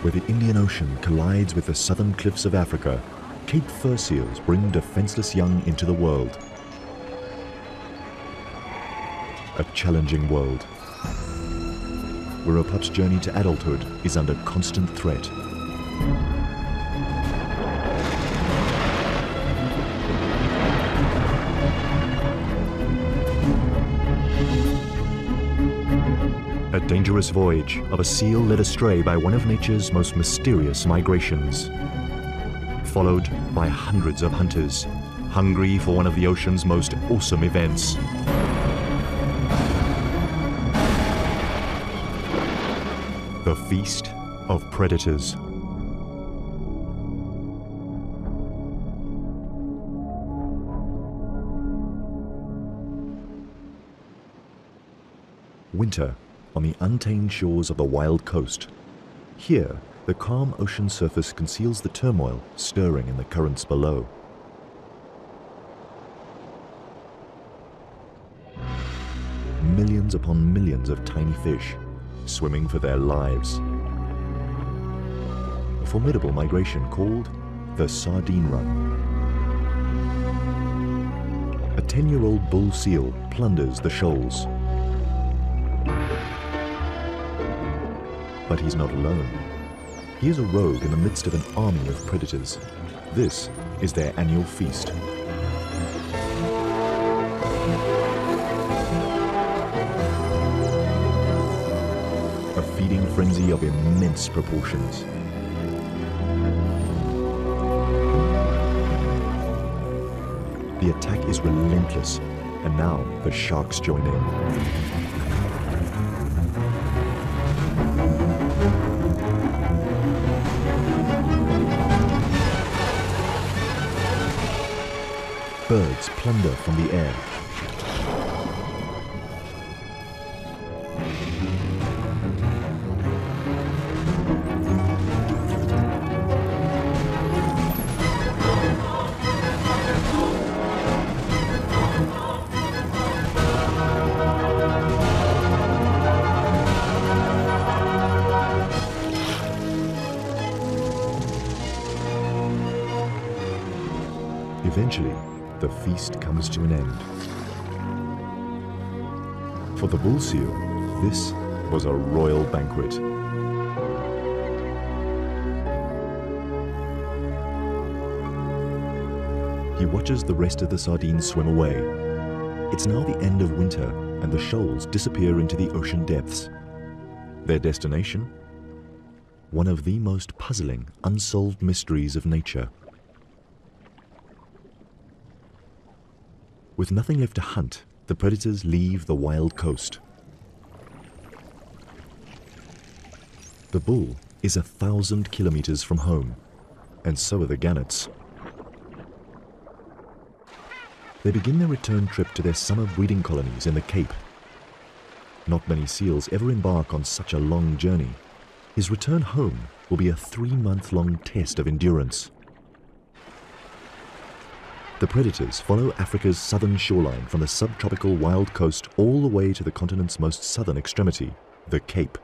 Where the Indian Ocean collides with the southern cliffs of Africa, Cape fur seals bring defenseless young into the world. A challenging world, where a pup's journey to adulthood is under constant threat. A dangerous voyage of a seal led astray by one of nature's most mysterious migrations, followed by hundreds of hunters, hungry for one of the ocean's most awesome events. The Feast of Predators. Winter on the untamed shores of the wild coast. Here, the calm ocean surface conceals the turmoil stirring in the currents below. Millions upon millions of tiny fish swimming for their lives. A formidable migration called the Sardine Run. A 10-year-old bull seal plunders the shoals. But he's not alone. He is a rogue in the midst of an army of predators. This is their annual feast. A feeding frenzy of immense proportions. The attack is relentless, and now the sharks join in. Birds plunder from the air. Eventually, the feast comes to an end. For the bull seal, this was a royal banquet. He watches the rest of the sardines swim away. It's now the end of winter, and the shoals disappear into the ocean depths. Their destination? One of the most puzzling, unsolved mysteries of nature. With nothing left to hunt, the predators leave the wild coast. The bull is 1,000 kilometers from home, and so are the gannets. They begin their return trip to their summer breeding colonies in the Cape. Not many seals ever embark on such a long journey. His return home will be a 3-month-long test of endurance. The predators follow Africa's southern shoreline from the subtropical wild coast all the way to the continent's most southern extremity, the Cape.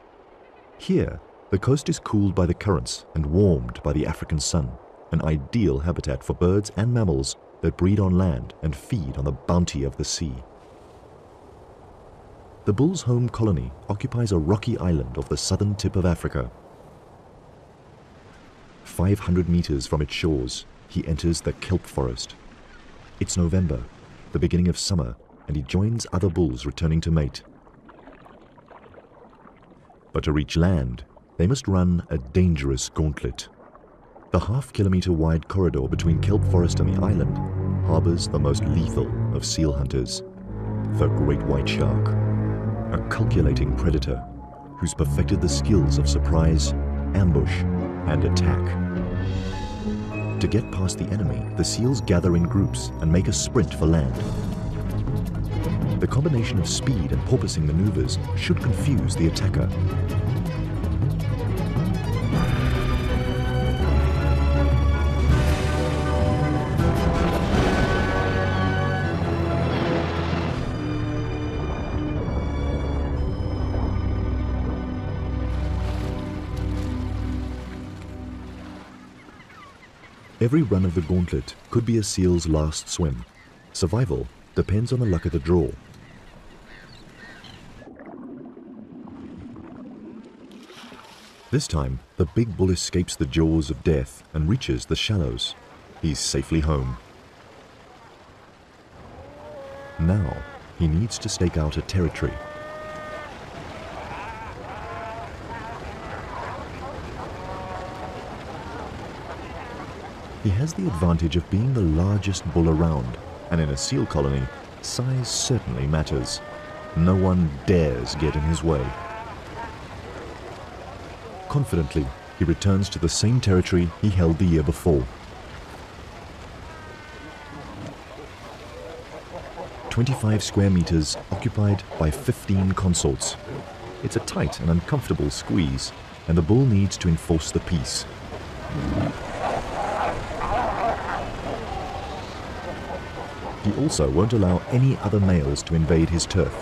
Here, the coast is cooled by the currents and warmed by the African sun, an ideal habitat for birds and mammals that breed on land and feed on the bounty of the sea. The bull's home colony occupies a rocky island off the southern tip of Africa. 500 meters from its shores, he enters the kelp forest. It's November, the beginning of summer, and he joins other bulls returning to mate. But to reach land, they must run a dangerous gauntlet. The half-kilometer wide corridor between kelp forest and the island harbors the most lethal of seal hunters, the great white shark, a calculating predator who's perfected the skills of surprise, ambush, and attack. To get past the enemy, the seals gather in groups and make a sprint for land. The combination of speed and porpoising maneuvers should confuse the attacker. Every run of the gauntlet could be a seal's last swim. Survival depends on the luck of the draw. This time, the big bull escapes the jaws of death and reaches the shallows. He's safely home. Now, he needs to stake out a territory. He has the advantage of being the largest bull around, and in a seal colony, size certainly matters. No one dares get in his way. Confidently, he returns to the same territory he held the year before. 25 square meters occupied by 15 consorts. It's a tight and uncomfortable squeeze, and the bull needs to enforce the peace. He also won't allow any other males to invade his turf.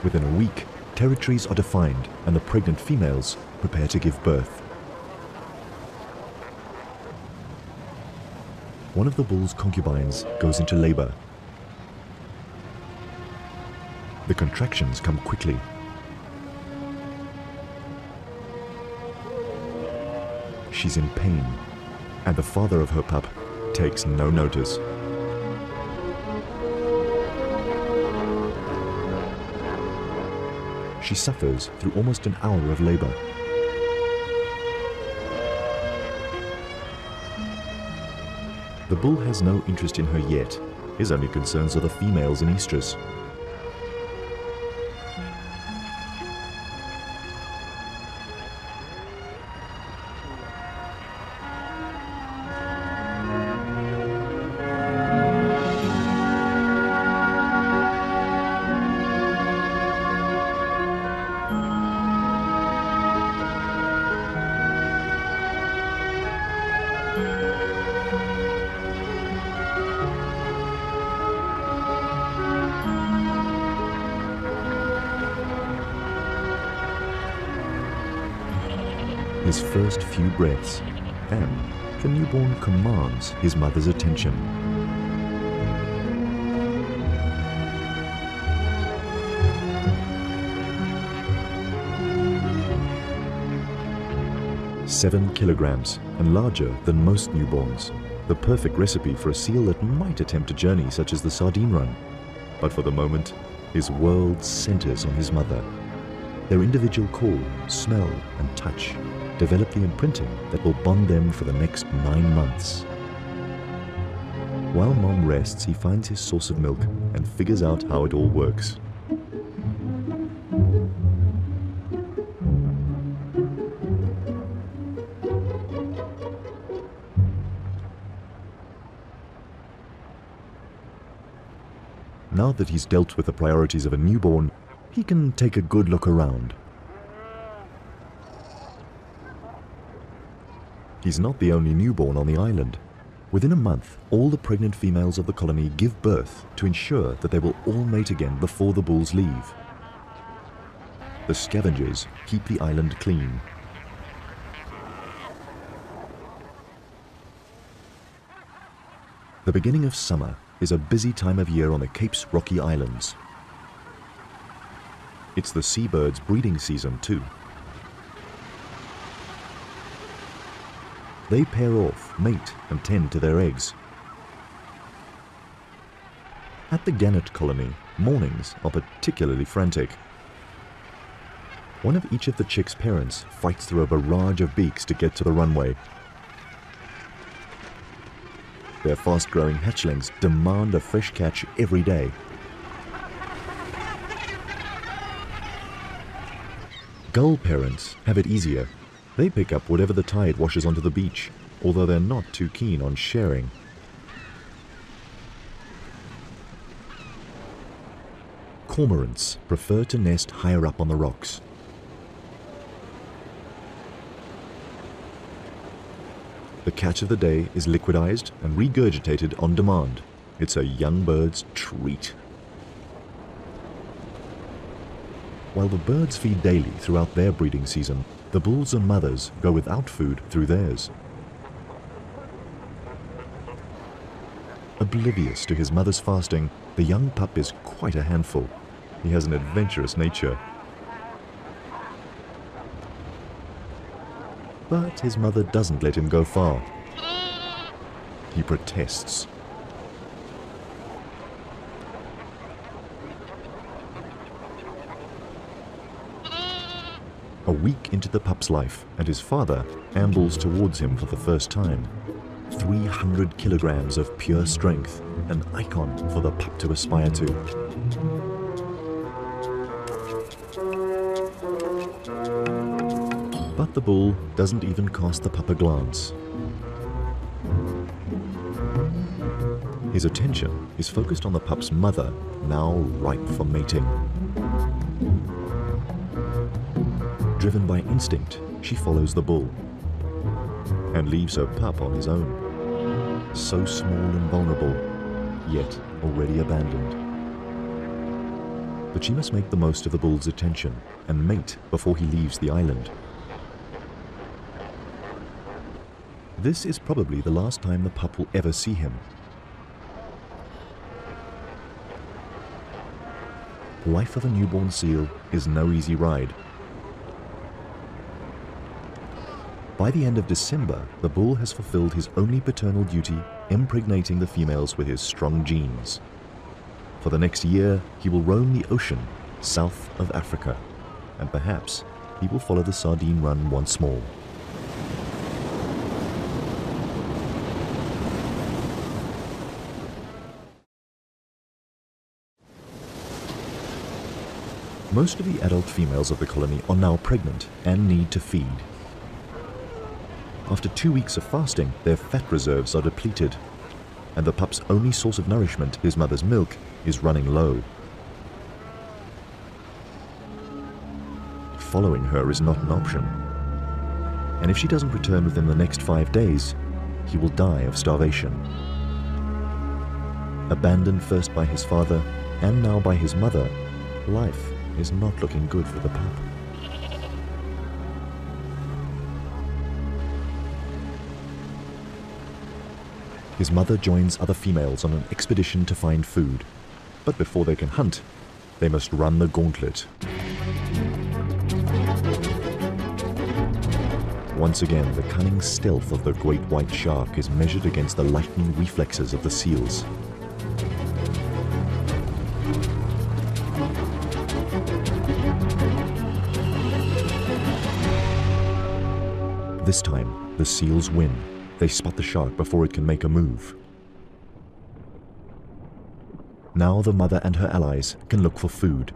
Within a week, territories are defined and the pregnant females prepare to give birth. One of the bull's concubines goes into labor. The contractions come quickly. She's in pain, and the father of her pup takes no notice. She suffers through almost an hour of labor. The bull has no interest in her yet. His only concerns are the females in estrus. His first few breaths, and the newborn commands his mother's attention. "7 kilograms and larger than most newborns. The perfect recipe for a seal that might attempt a journey such as the Sardine Run. But for the moment, his world centers on his mother. Their individual call, smell, and touch develop the imprinting that will bond them for the next 9 months. While Mom rests, he finds his source of milk and figures out how it all works. Now that he's dealt with the priorities of a newborn, he can take a good look around. He's not the only newborn on the island. Within a month, all the pregnant females of the colony give birth to ensure that they will all mate again before the bulls leave. The scavengers keep the island clean. The beginning of summer is a busy time of year on the Cape's rocky islands. It's the seabirds' breeding season too. They pair off, mate, and tend to their eggs. At the gannet colony, mornings are particularly frantic. One of each of the chicks' parents fights through a barrage of beaks to get to the runway. Their fast-growing hatchlings demand a fresh catch every day. Gull parents have it easier. They pick up whatever the tide washes onto the beach, although they're not too keen on sharing. Cormorants prefer to nest higher up on the rocks. The catch of the day is liquidized and regurgitated on demand. It's a young bird's treat. While the birds feed daily throughout their breeding season, the bulls and mothers go without food through theirs. Oblivious to his mother's fasting, the young pup is quite a handful. He has an adventurous nature. But his mother doesn't let him go far. He protests. A week into the pup's life, and his father ambles towards him for the first time. 300 kilograms of pure strength, an icon for the pup to aspire to. But the bull doesn't even cast the pup a glance. His attention is focused on the pup's mother, now ripe for mating. Driven by instinct, she follows the bull and leaves her pup on his own. So small and vulnerable, yet already abandoned. But she must make the most of the bull's attention and mate before he leaves the island. This is probably the last time the pup will ever see him. Life of a newborn seal is no easy ride. By the end of December, the bull has fulfilled his only paternal duty, impregnating the females with his strong genes. For the next year, he will roam the ocean south of Africa, and perhaps he will follow the sardine run once more. Most of the adult females of the colony are now pregnant and need to feed. After 2 weeks of fasting, their fat reserves are depleted, and the pup's only source of nourishment, his mother's milk, is running low. Following her is not an option, and if she doesn't return within the next 5 days, he will die of starvation. Abandoned first by his father and now by his mother, life is not looking good for the pup. His mother joins other females on an expedition to find food, but before they can hunt, they must run the gauntlet. Once again, the cunning stealth of the great white shark is measured against the lightning reflexes of the seals. This time, the seals win. They spot the shark before it can make a move. Now the mother and her allies can look for food.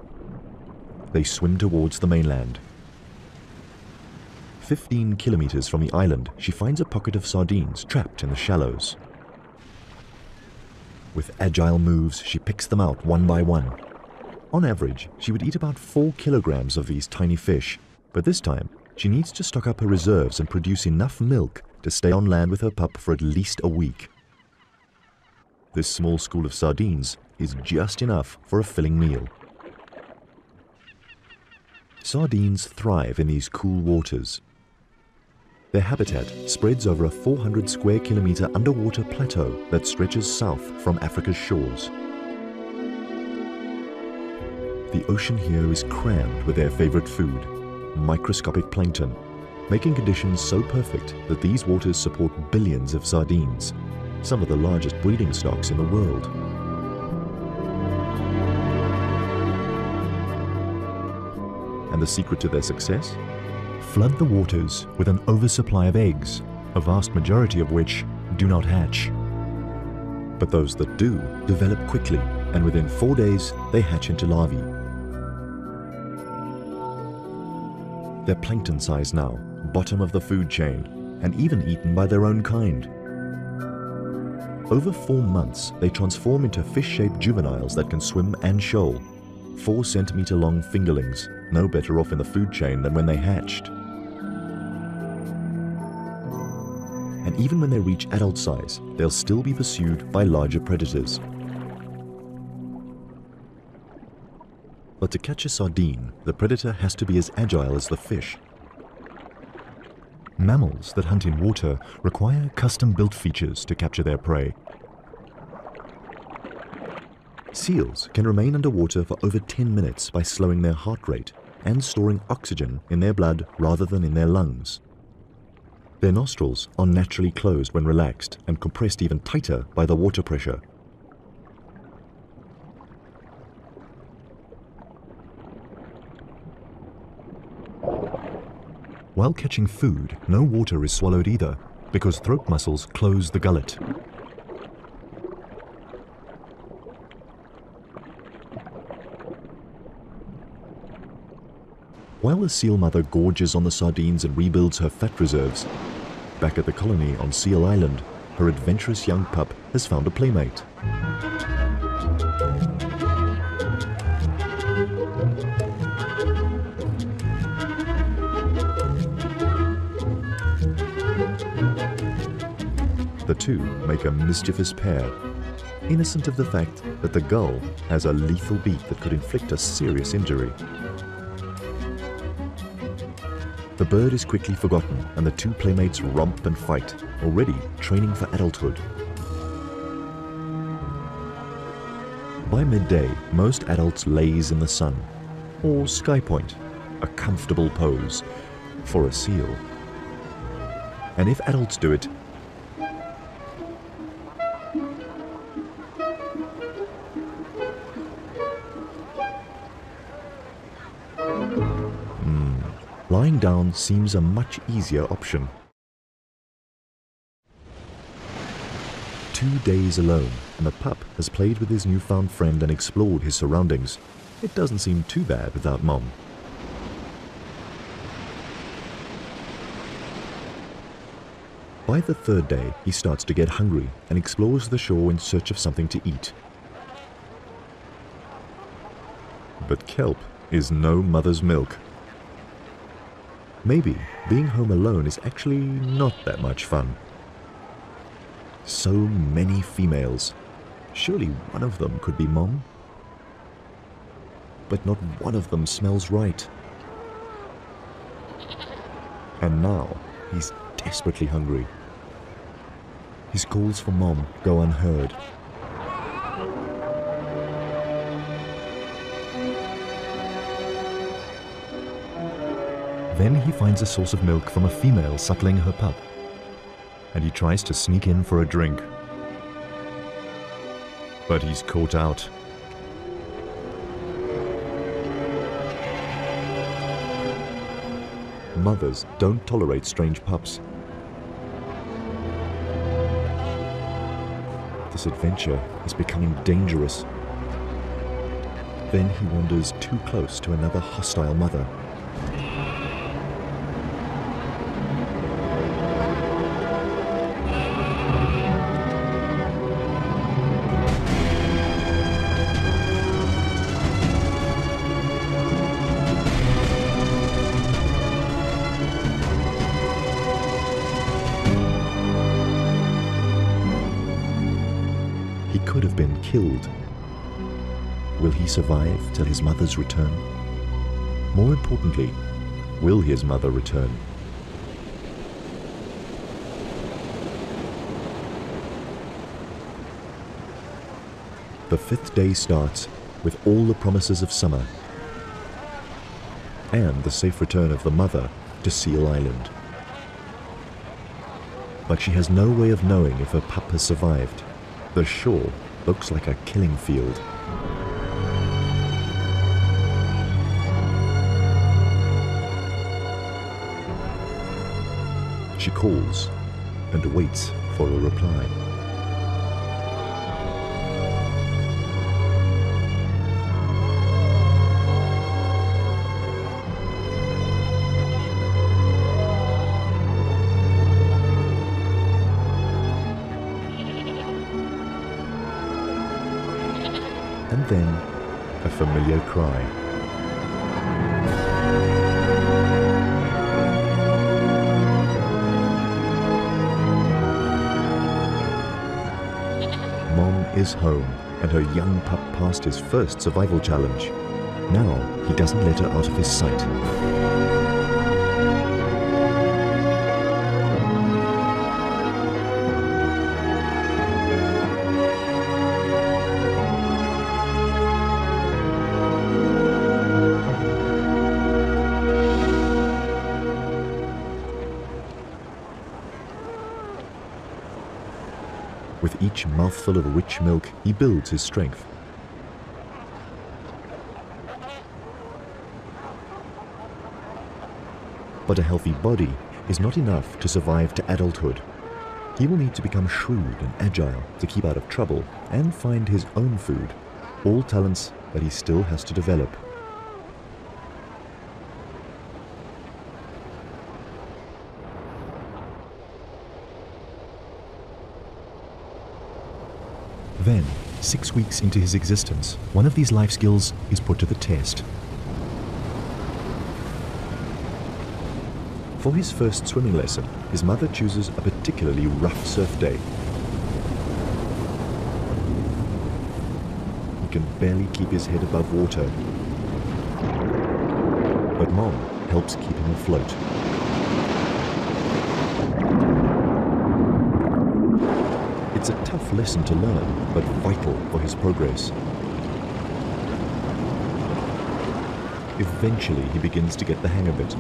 They swim towards the mainland. 15 kilometers from the island, she finds a pocket of sardines trapped in the shallows. With agile moves, she picks them out one by one. On average, she would eat about 4 kilograms of these tiny fish, but this time, she needs to stock up her reserves and produce enough milk to stay on land with her pup for at least a week. This small school of sardines is just enough for a filling meal. Sardines thrive in these cool waters. Their habitat spreads over a 400 square kilometer underwater plateau that stretches south from Africa's shores. The ocean here is crammed with their favorite food, microscopic plankton, making conditions so perfect that these waters support billions of sardines, some of the largest breeding stocks in the world. And the secret to their success? Flood the waters with an oversupply of eggs, a vast majority of which do not hatch. But those that do develop quickly, and within 4 days they hatch into larvae. They're plankton size now, bottom of the food chain, and even eaten by their own kind. Over 4 months, they transform into fish-shaped juveniles that can swim and shoal, 4-centimeter long fingerlings, no better off in the food chain than when they hatched. And and even when they reach adult size, they'll still be pursued by larger predators. But to catch a sardine, the predator has to be as agile as the fish. Mammals that hunt in water require custom-built features to capture their prey. Seals can remain underwater for over 10 minutes by slowing their heart rate and storing oxygen in their blood rather than in their lungs. Their nostrils are naturally closed when relaxed and compressed even tighter by the water pressure. While catching food, no water is swallowed either, because throat muscles close the gullet. While the seal mother gorges on the sardines and rebuilds her fat reserves, back at the colony on Seal Island, her adventurous young pup has found a playmate. The two make a mischievous pair, innocent of the fact that the gull has a lethal beak that could inflict a serious injury. The bird is quickly forgotten and the two playmates romp and fight, already training for adulthood. By midday, most adults laze in the sun, or sky point, a comfortable pose for a seal. And if adults do it, lying down seems a much easier option. 2 days alone, and the pup has played with his newfound friend and explored his surroundings. It doesn't seem too bad without Mom. By the third day, he starts to get hungry and explores the shore in search of something to eat. But kelp is no mother's milk. Maybe being home alone is actually not that much fun. So many females. Surely one of them could be Mom. But not one of them smells right. And now he's desperately hungry. His calls for Mom go unheard. Then he finds a source of milk from a female suckling her pup, and he tries to sneak in for a drink. But he's caught out. Mothers don't tolerate strange pups. This adventure is becoming dangerous. Then he wanders too close to another hostile mother. He could have been killed. Will he survive till his mother's return? More importantly, will his mother return? The 5th day starts with all the promises of summer and the safe return of the mother to Seal Island. But she has no way of knowing if her pup has survived. The shore looks like a killing field. She calls and waits for a reply. And then a familiar cry. is home, and her young pup passed his first survival challenge. Now, he doesn't let her out of his sight. With each mouthful of rich milk, he builds his strength. But a healthy body is not enough to survive to adulthood. He will need to become shrewd and agile to keep out of trouble and find his own food, all talents that he still has to develop. Then, 6 weeks into his existence, one of these life skills is put to the test. For his first swimming lesson, his mother chooses a particularly rough surf day. He can barely keep his head above water, but Mom helps keep him afloat. It's a tough lesson to learn, but vital for his progress. Eventually, he begins to get the hang of it.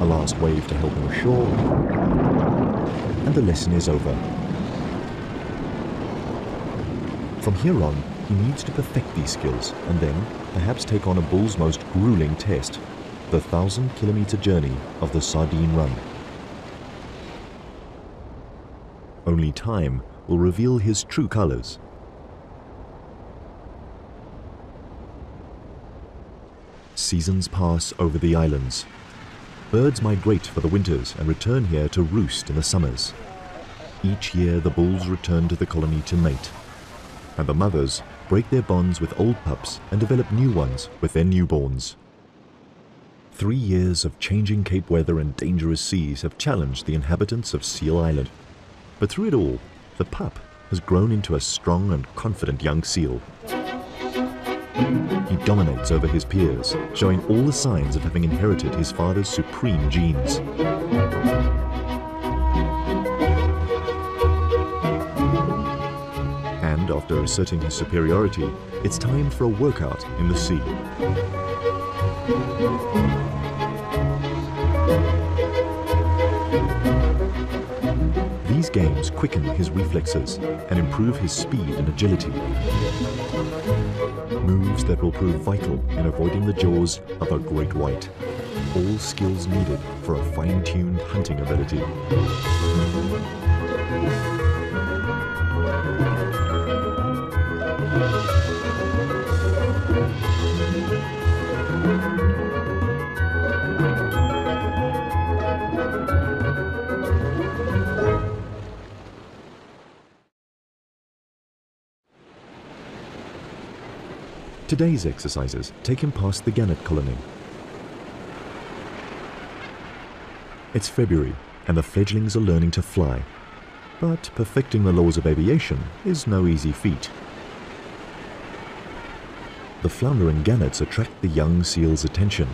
A last wave to help him ashore, and the lesson is over. From here on, he needs to perfect these skills, and then perhaps take on a bull's most grueling test, the 1,000-kilometer journey of the Sardine Run. Only time will reveal his true colors. Seasons pass over the islands. Birds migrate for the winters and return here to roost in the summers. Each year the bulls return to the colony to mate, and the mothers break their bonds with old pups and develop new ones with their newborns. 3 years of changing Cape weather and dangerous seas have challenged the inhabitants of Seal Island. But through it all, the pup has grown into a strong and confident young seal. He dominates over his peers, showing all the signs of having inherited his father's supreme genes. And after asserting his superiority, it's time for a workout in the sea. These games quicken his reflexes and improve his speed and agility. Moves that will prove vital in avoiding the jaws of a great white. All skills needed for a fine-tuned hunting ability. Today's exercises take him past the gannet colony. It's February, and the fledglings are learning to fly. But perfecting the laws of aviation is no easy feat. The flounder and gannets attract the young seal's attention.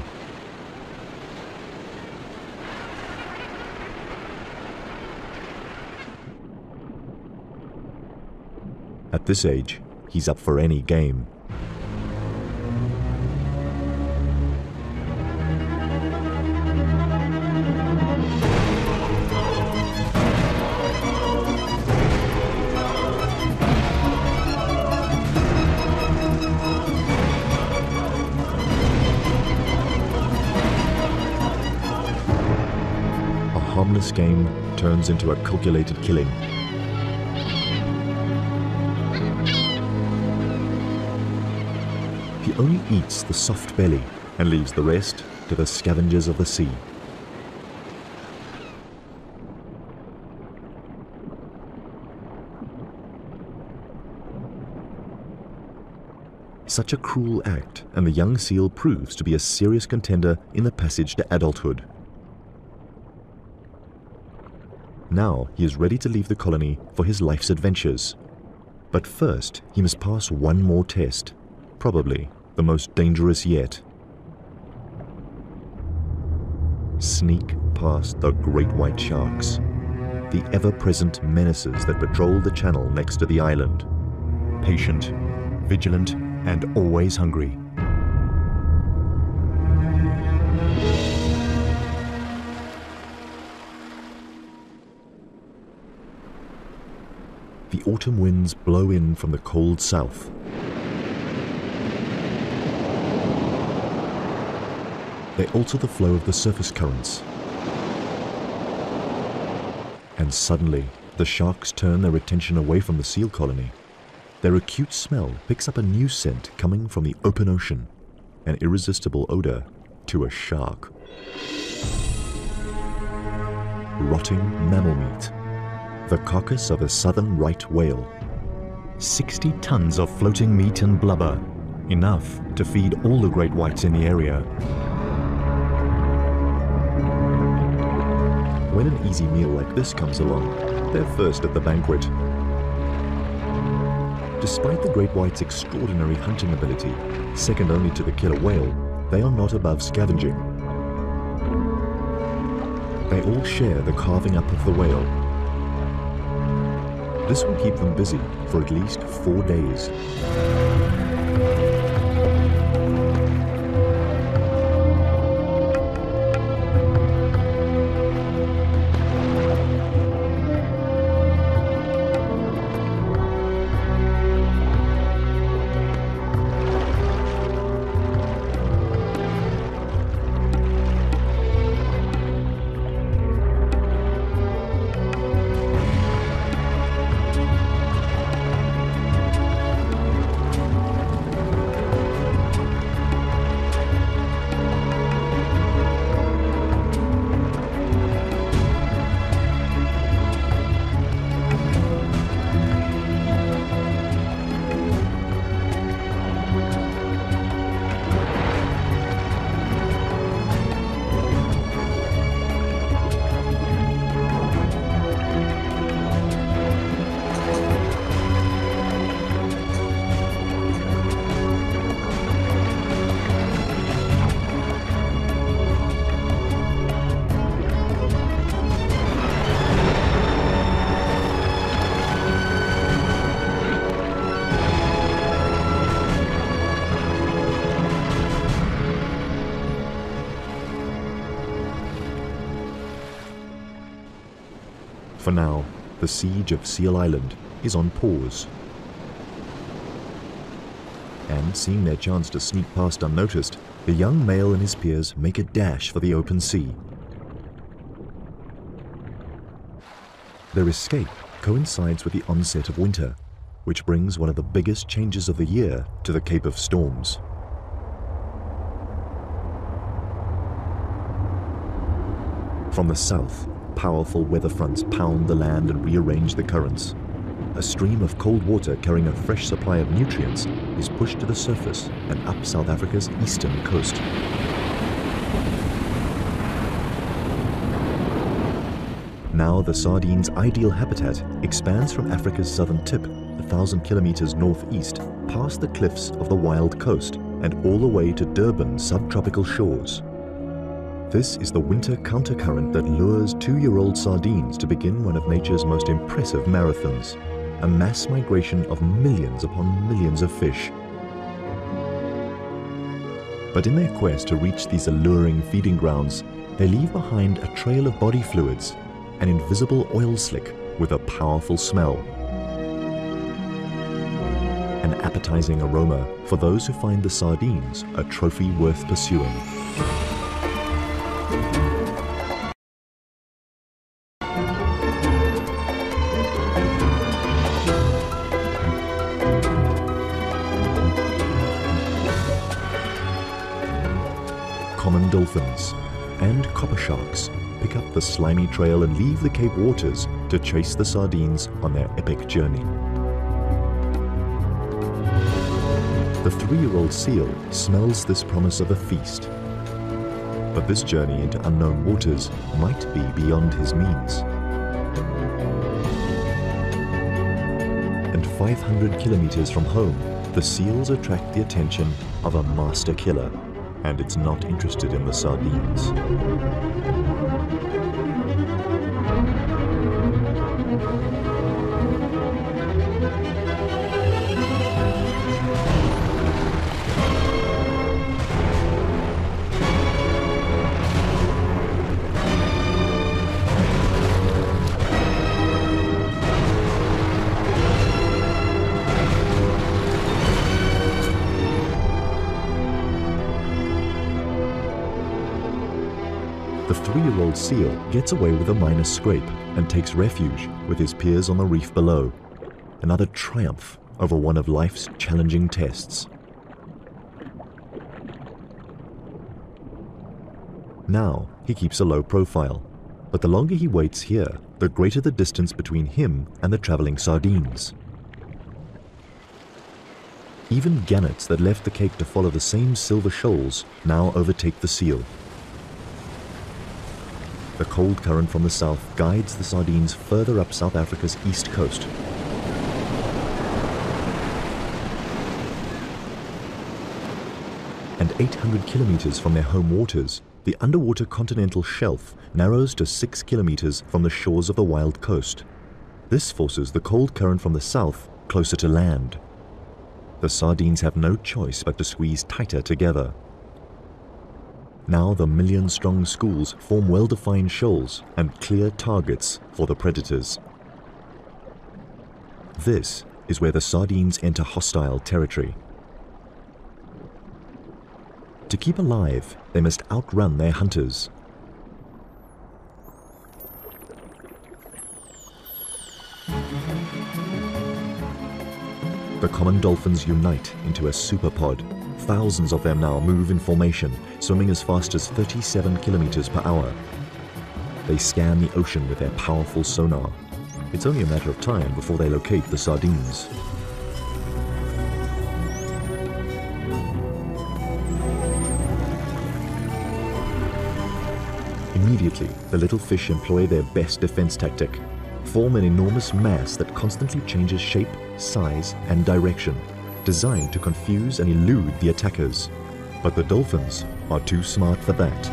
At this age, he's up for any game. A harmless game turns into a calculated killing. He only eats the soft belly and leaves the rest to the scavengers of the sea. Such a cruel act, and the young seal proves to be a serious contender in the passage to adulthood. Now he is ready to leave the colony for his life's adventures. But first, he must pass one more test, probably the most dangerous yet. Sneak past the great white sharks, the ever-present menaces that patrol the channel next to the island. Patient, vigilant, and always hungry. The autumn winds blow in from the cold south. They alter the flow of the surface currents. And suddenly, the sharks turn their attention away from the seal colony. Their acute smell picks up a new scent coming from the open ocean, an irresistible odor to a shark. Rotting mammal meat, the carcass of a southern right whale. 60 tons of floating meat and blubber, enough to feed all the great whites in the area. When an easy meal like this comes along, they're first at the banquet. Despite the great white's extraordinary hunting ability, second only to the killer whale, they are not above scavenging. They all share the carving up of the whale. This will keep them busy for at least 4 days. For now, the siege of Seal Island is on pause. And seeing their chance to sneak past unnoticed, the young male and his peers make a dash for the open sea. Their escape coincides with the onset of winter, which brings one of the biggest changes of the year to the Cape of Storms. From the south, powerful weather fronts pound the land and rearrange the currents. A stream of cold water carrying a fresh supply of nutrients is pushed to the surface and up South Africa's eastern coast. Now the sardine's ideal habitat expands from Africa's southern tip, 1,000 kilometers northeast, past the cliffs of the wild coast and all the way to Durban's subtropical shores. This is the winter countercurrent that lures 2-year-old sardines to begin one of nature's most impressive marathons, a mass migration of millions upon millions of fish. But in their quest to reach these alluring feeding grounds, they leave behind a trail of body fluids, an invisible oil slick with a powerful smell. An appetizing aroma for those who find the sardines a trophy worth pursuing. Common dolphins and copper sharks pick up the slimy trail and leave the Cape waters to chase the sardines on their epic journey. The 3-year-old seal smells this promise of a feast. But this journey into unknown waters might be beyond his means. 500 kilometers from home, the seals attract the attention of a master killer, and it's not interested in the sardines. The 3-year-old seal gets away with a minor scrape and takes refuge with his peers on the reef below. Another triumph over one of life's challenging tests. Now he keeps a low profile, but the longer he waits here, the greater the distance between him and the traveling sardines. Even gannets that left the Cape to follow the same silver shoals now overtake the seal. The cold current from the south guides the sardines further up South Africa's east coast. And 800 kilometers from their home waters, the underwater continental shelf narrows to 6 kilometers from the shores of the wild coast. This forces the cold current from the south closer to land. The sardines have no choice but to squeeze tighter together. Now the million-strong schools form well-defined shoals and clear targets for the predators. This is where the sardines enter hostile territory. To keep alive, they must outrun their hunters. The common dolphins unite into a superpod. Thousands of them now move in formation, swimming as fast as 37 kilometers per hour. They scan the ocean with their powerful sonar. It's only a matter of time before they locate the sardines. Immediately, the little fish employ their best defense tactic: form an enormous mass that constantly changes shape, size, and direction, designed to confuse and elude the attackers. But the dolphins are too smart for that.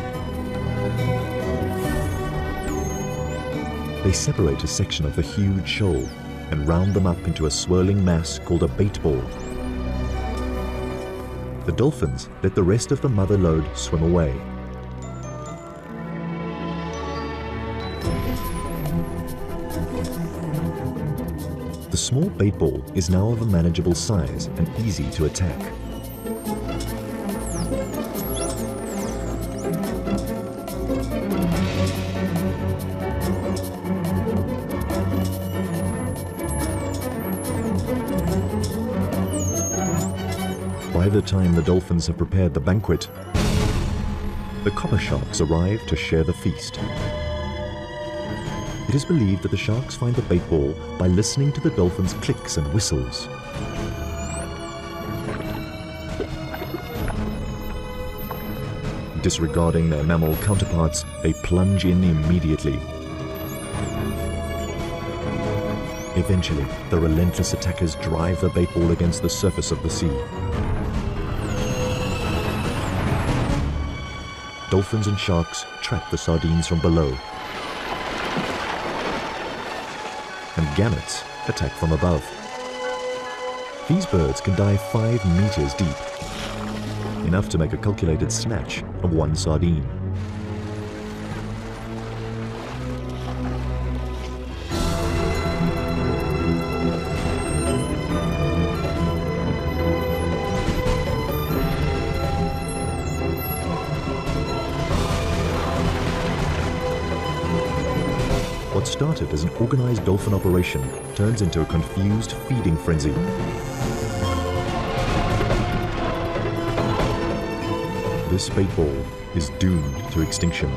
They separate a section of the huge shoal and round them up into a swirling mass called a bait ball. The dolphins let the rest of the mother load swim away. The small bait ball is now of a manageable size and easy to attack. By the time the dolphins have prepared the banquet, the copper sharks arrive to share the feast. It is believed that the sharks find the bait ball by listening to the dolphins' clicks and whistles. Disregarding their mammal counterparts, they plunge in immediately. Eventually, the relentless attackers drive the bait ball against the surface of the sea. Dolphins and sharks trap the sardines from below, and gannets attack from above. These birds can dive 5 meters deep, enough to make a calculated snatch of one sardine. What started as an organized dolphin operation turns into a confused feeding frenzy. This bait ball is doomed to extinction.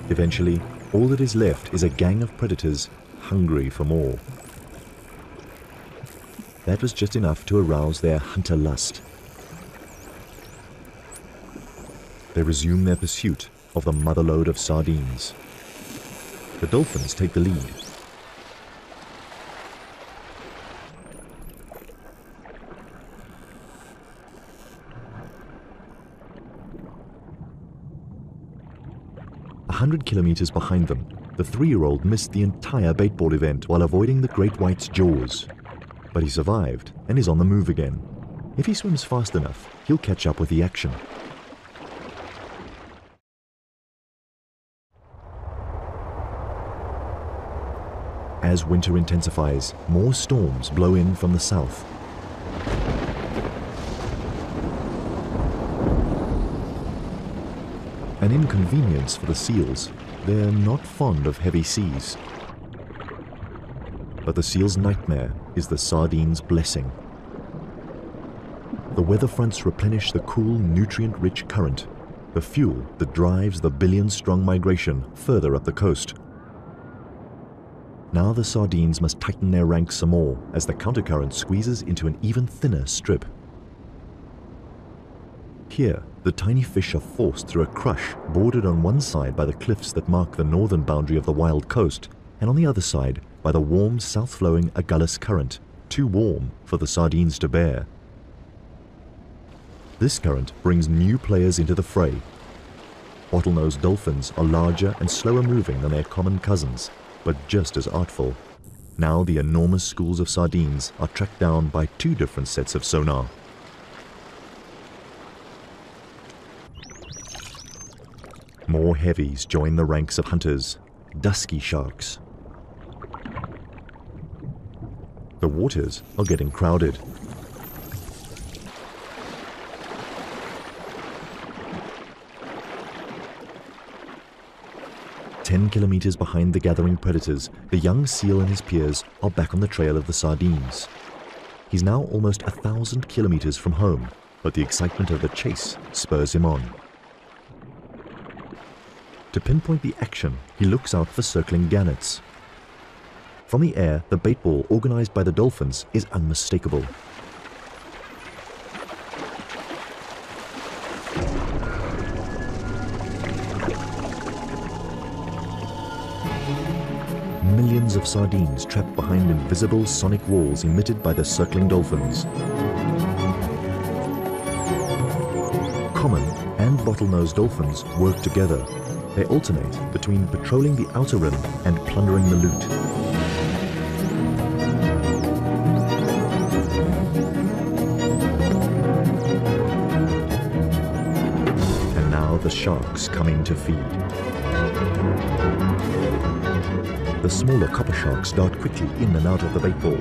Eventually, all that is left is a gang of predators hungry for more. That was just enough to arouse their hunter lust. They resume their pursuit of the motherlode of sardines. The dolphins take the lead. A 100 kilometers behind them, the 3-year-old missed the entire baitball event while avoiding the great white's jaws. But he survived and is on the move again. If he swims fast enough, he'll catch up with the action. As winter intensifies, more storms blow in from the south. An inconvenience for the seals. They're not fond of heavy seas. But the seal's nightmare is the sardine's blessing. The weather fronts replenish the cool, nutrient-rich current, the fuel that drives the billion-strong migration further up the coast. Now the sardines must tighten their ranks some more as the countercurrent squeezes into an even thinner strip. Here, the tiny fish are forced through a crush bordered on one side by the cliffs that mark the northern boundary of the wild coast, and on the other side by the warm south-flowing Agulhas current, too warm for the sardines to bear. This current brings new players into the fray. Bottlenose dolphins are larger and slower moving than their common cousins, but just as artful. Now the enormous schools of sardines are tracked down by 2 different sets of sonar. More heavies join the ranks of hunters, dusky sharks. The waters are getting crowded. "10 kilometers behind the gathering predators, the young seal and his peers are back on the trail of the sardines. He's now almost 1,000 kilometers from home, but the excitement of the chase spurs him on. To pinpoint the action, he looks out for circling gannets. From the air, the baitball organized by the dolphins is unmistakable. Millions of sardines trapped behind invisible sonic walls emitted by the circling dolphins. Common and bottlenose dolphins work together. They alternate between patrolling the outer rim and plundering the loot. And now the sharks come in to feed. The smaller copper sharks dart quickly in and out of the baitball.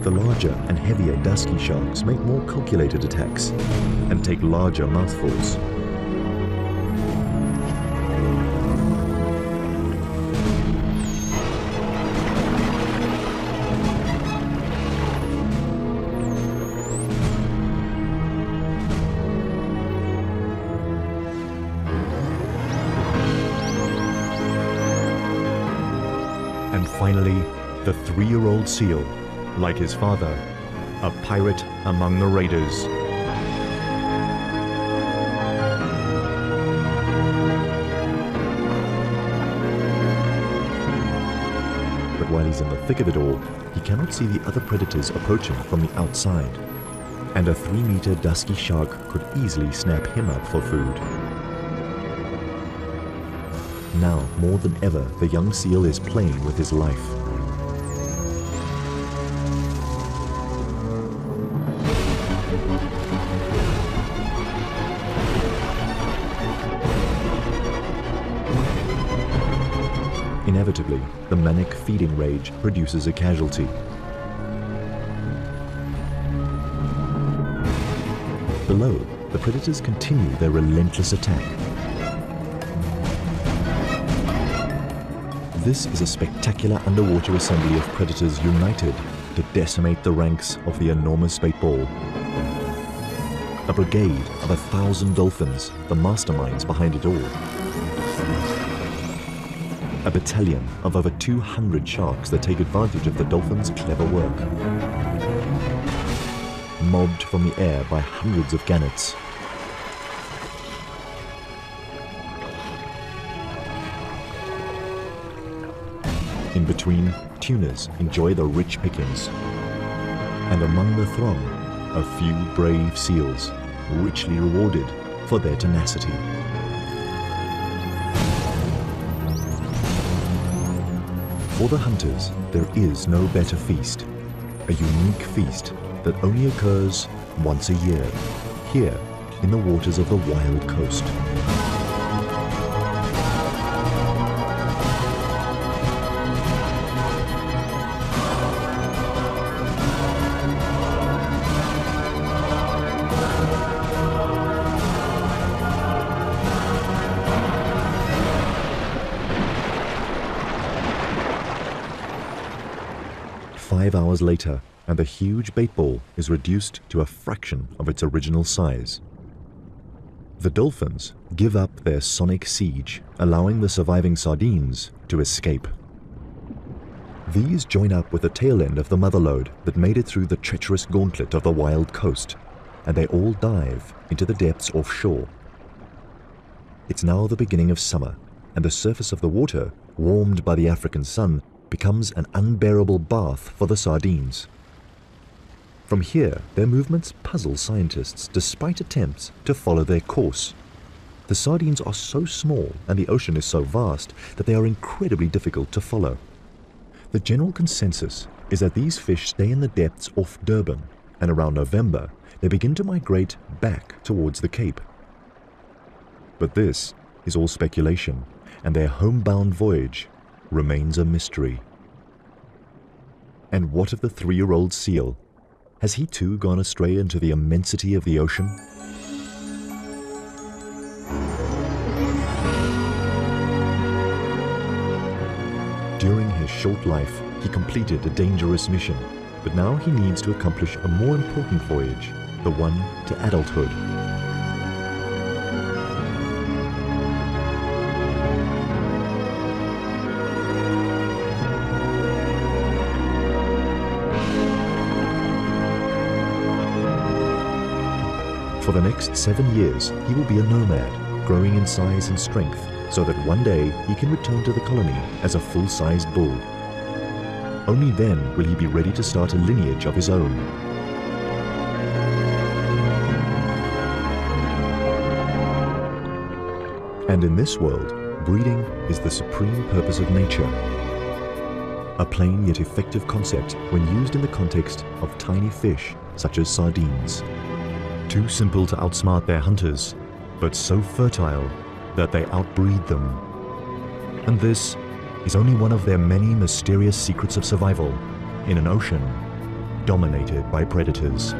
The larger and heavier dusky sharks make more calculated attacks and take larger mouthfuls. And finally, the 3-year-old seal, like his father, a pirate among the raiders. But while he's in the thick of it all, he cannot see the other predators approaching from the outside. And a 3-meter dusky shark could easily snap him up for food. Now, more than ever, the young seal is playing with his life. Inevitably, the manic feeding rage produces a casualty. Below, the predators continue their relentless attack. This is a spectacular underwater assembly of predators united to decimate the ranks of the enormous baitball. a brigade of 1,000 dolphins, the masterminds behind it all. A battalion of over 200 sharks that take advantage of the dolphins' clever work. Mobbed from the air by hundreds of gannets. In between, tunas enjoy the rich pickings. And among the throng, a few brave seals, richly rewarded for their tenacity. For the hunters, there is no better feast, a unique feast that only occurs once a year, here in the waters of the Wild Coast. "5 hours later, and the huge bait ball is reduced to a fraction of its original size. The dolphins give up their sonic siege, allowing the surviving sardines to escape. These join up with the tail end of the mother lode that made it through the treacherous gauntlet of the Wild Coast, and they all dive into the depths offshore. It's now the beginning of summer, and the surface of the water, warmed by the African sun, becomes an unbearable bath for the sardines. From here, their movements puzzle scientists despite attempts to follow their course. The sardines are so small and the ocean is so vast that they are incredibly difficult to follow. The general consensus is that these fish stay in the depths off Durban, and around November, they begin to migrate back towards the Cape. But this is all speculation, and their homebound voyage remains a mystery. And what of the 3-year-old seal? Has he too gone astray into the immensity of the ocean? During his short life, he completed a dangerous mission, but now he needs to accomplish a more important voyage, the one to adulthood. For the next 7 years, he will be a nomad, growing in size and strength, so that one day he can return to the colony as a full-sized bull. Only then will he be ready to start a lineage of his own. And in this world, breeding is the supreme purpose of nature. A plain yet effective concept when used in the context of tiny fish such as sardines. Too simple to outsmart their hunters, but so fertile that they outbreed them. And this is only one of their many mysterious secrets of survival in an ocean dominated by predators.